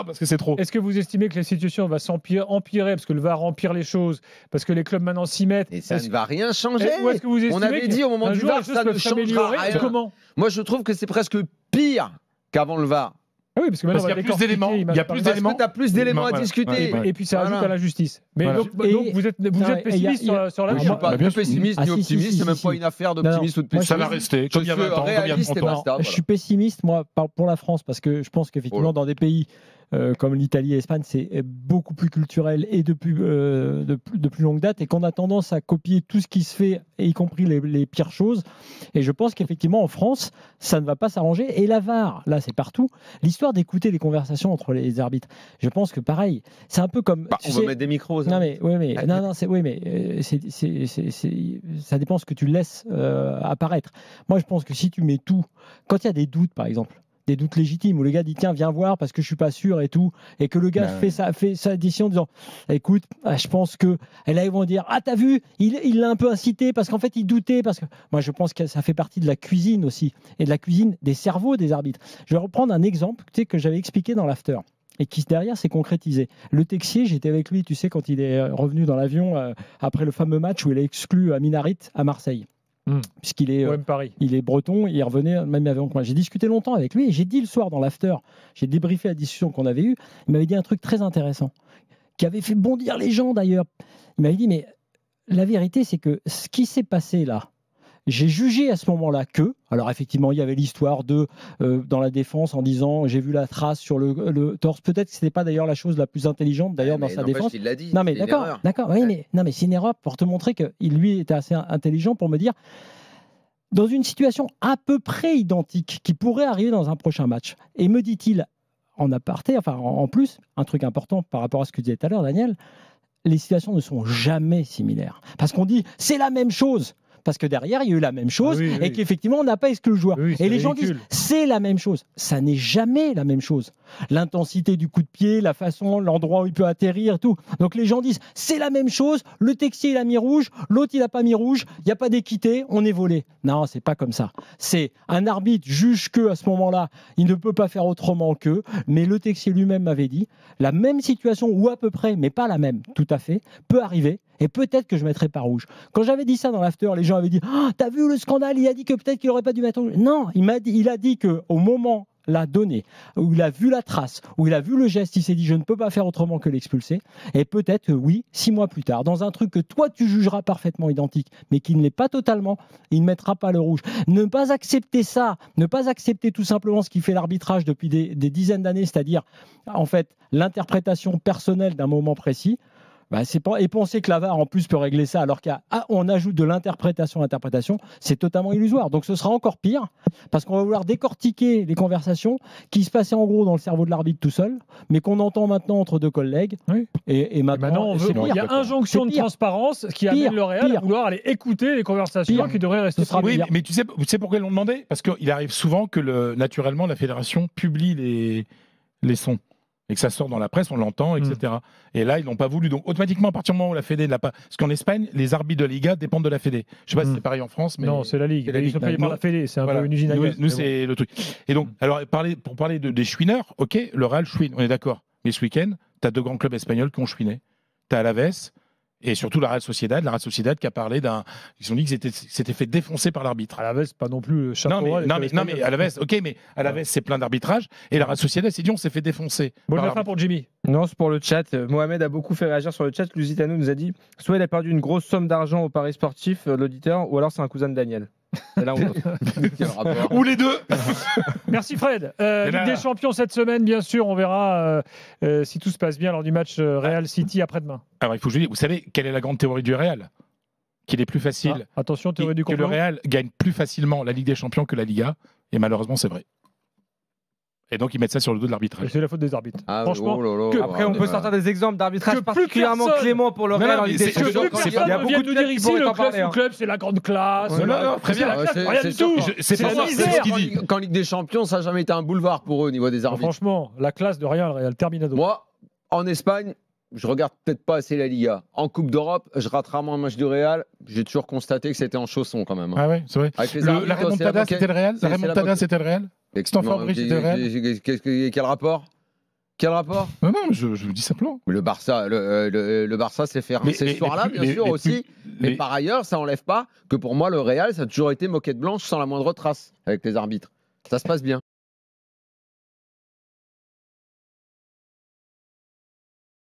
parce que c'est trop. Est-ce que vous estimez que la situation va empirer parce que le VAR empire les choses, parce que les clubs maintenant s'y mettent? Et ça ne va rien changer. Ou est-ce que vous estimez On avait dit au moment du VAR, ça ne changera rien. Comment? Moi, je trouve que c'est presque pire qu'avant le VAR. Ah oui, parce que maintenant, qu'il y a plus d'éléments. Il y a plus d'éléments. Parce que tu as plus d'éléments à discuter. Et puis ça ajoute à la justice. Mais donc vous êtes pessimiste sur la Je ne suis pas pessimiste ni optimiste, c'est même pas une affaire d'optimiste ou de pessimiste. Ça va rester comme il y a 20 ans, comme il y a 30 ans. Je suis pessimiste, moi, pour la France, parce que je pense qu'effectivement, dans des pays comme l'Italie et l'Espagne, c'est beaucoup plus culturel et de plus longue date, et qu'on a tendance à copier tout ce qui se fait, y compris les pires choses. Et je pense qu'effectivement, en France, ça ne va pas s'arranger. Et la VAR, là, c'est partout. L'histoire d'écouter les conversations entre les arbitres, je pense que pareil, c'est un peu comme... on va mettre des micros. Non, mais ça dépend ce que tu laisses apparaître. Moi, je pense que si tu mets tout, quand il y a des doutes, par exemple, des doutes légitimes, où le gars dit tiens viens voir parce que je suis pas sûr et tout, et que le gars fait sa décision en disant écoute, je pense que, et là ils vont dire ah t'as vu, il l'a un peu incité parce qu'en fait il doutait, parce que moi je pense que ça fait partie de la cuisine aussi, et de la cuisine des cerveaux des arbitres. Je vais reprendre un exemple que j'avais expliqué dans l'after et qui derrière s'est concrétisé. Le Texier, j'étais avec lui, tu sais, quand il est revenu dans l'avion après le fameux match où il a exclu Minarit à Marseille. Puisqu'il est, il est breton, il revenait même avec moi. J'ai discuté longtemps avec lui et j'ai dit le soir dans l'after, j'ai débriefé la discussion qu'on avait eue. Il m'avait dit un truc très intéressant qui avait fait bondir les gens d'ailleurs. Il m'avait dit mais la vérité c'est que ce qui s'est passé là, j'ai jugé à ce moment-là que, alors effectivement il y avait l'histoire de dans la défense en disant j'ai vu la trace sur le torse, peut-être que c'était pas d'ailleurs la chose la plus intelligente d'ailleurs dans sa défense. Il l'a dit. Non mais d'accord, oui, mais non mais c'est une erreur pour te montrer que lui était assez intelligent pour me dire dans une situation à peu près identique qui pourrait arriver dans un prochain match. Et me dit-il en aparté, enfin en plus, un truc important par rapport à ce que tu disais tout à l'heure Daniel, les situations ne sont jamais similaires parce qu'on dit c'est la même chose. Parce que derrière, il y a eu la même chose et qu'effectivement, on n'a pas exclu le joueur. Et les gens disent, c'est la même chose. Ça n'est jamais la même chose. L'intensité du coup de pied, la façon, l'endroit où il peut atterrir, tout. Donc les gens disent, c'est la même chose. Le Texier, il a mis rouge. L'autre, il n'a pas mis rouge. Il n'y a pas d'équité. On est volé. Non, c'est pas comme ça. C'est un arbitre juge que à ce moment-là, il ne peut pas faire autrement que. Mais le Texier lui-même m'avait dit, la même situation, ou à peu près, mais pas la même, tout à fait, peut arriver. Et peut-être que je ne mettrai pas rouge. Quand j'avais dit ça dans l'after, les gens avaient dit oh, t'as vu le scandale, il a dit que peut-être qu'il n'aurait pas dû mettre rouge. Non, il a dit qu'au moment l'a donné, où il a vu la trace, où il a vu le geste, il s'est dit je ne peux pas faire autrement que l'expulser. Et peut-être, oui, 6 mois plus tard, dans un truc que toi tu jugeras parfaitement identique, mais qui ne l'est pas totalement, il ne mettra pas le rouge. Ne pas accepter ça, ne pas accepter tout simplement ce qui fait l'arbitrage depuis des dizaines d'années, c'est-à-dire en fait l'interprétation personnelle d'un moment précis. Et penser que la VAR en plus peut régler ça alors qu'on ajoute de l'interprétation à l'interprétation, c'est totalement illusoire. Donc ce sera encore pire parce qu'on va vouloir décortiquer les conversations qui se passaient en gros dans le cerveau de l'arbitre tout seul, mais qu'on entend maintenant entre deux collègues. Oui. Et maintenant il y a injonction de transparence qui amène le Real à vouloir aller écouter les conversations qui devraient rester privées. Oui, mais tu sais pourquoi ils l'ont demandé? Parce qu'il arrive souvent que naturellement la fédération publie les sons. Et que ça sort dans la presse, on l'entend, etc. Et là, ils n'ont pas voulu. Donc, automatiquement, à partir du moment où la Fédé ne l'a pas... Parce qu'en Espagne, les arbitres de la Liga dépendent de la Fédé. Je ne sais pas si c'est pareil en France, mais... Non, c'est la Ligue. Ils sont payés par la Fédé. C'est un peu une usine à gaz. Nous, c'est le truc. Et donc, alors, pour parler des chouineurs, ok, le Real chouine, on est d'accord. Mais ce week-end, tu as 2 grands clubs espagnols qui ont chouiné. Tu as Alaves et surtout la Real Sociedad qui a parlé ils ont dit que c'était fait défoncer par l'arbitre. Alaves, pas non plus le chapeau. Non, mais Alaves, ok, mais Alaves, c'est plein d'arbitrage. Et la Real Sociedad, c'est dit, on s'est fait défoncer. Bonne fin pour Jimmy. Non, c'est pour le chat. Mohamed a beaucoup fait réagir sur le chat. Lusitano nous a dit soit il a perdu une grosse somme d'argent au pari sportif, l'auditeur, ou alors c'est un cousin de Daniel. Là, ou les deux. Merci Fred. Ligue des Champions cette semaine, bien sûr. On verra si tout se passe bien lors du match Real City après-demain. Alors il faut que je dise, vous savez quelle est la grande théorie du Real? Qu'il est plus facile. Attention, théorie du complot. Que le Real gagne plus facilement la Ligue des Champions que la Liga. Et malheureusement, c'est vrai. Et donc ils mettent ça sur le dos de l'arbitrage. C'est la faute des arbitres. Franchement. Après, on peut sortir des exemples d'arbitrage particulièrement clément pour le Real en Ligue des Champions. Il y a beaucoup de dire ici le club, c'est la grande classe. Non, très bien. Rien du tout. C'est pas ça. C'est ce qu'il dit. Qu'en Ligue des Champions, ça n'a jamais été un boulevard pour eux au niveau des arbitres. Franchement, la classe de rien, le Real Terminado. Moi, en Espagne, je regarde peut-être pas assez la Liga. En Coupe d'Europe, je rate rarement un match du Real. J'ai toujours constaté que c'était en chausson quand même. Ah ouais, c'est vrai. La remontada, c'était le Real. La remontada, c'était le Real. Quel rapport? Quel rapport? Non, je vous dis simplement. Le Barça, le Barça s'est fait rincer ce soir-là, bien sûr, aussi. Mais par ailleurs, ça n'enlève pas que pour moi, le Real, ça a toujours été moquette blanche sans la moindre trace avec les arbitres. Ça se passe bien.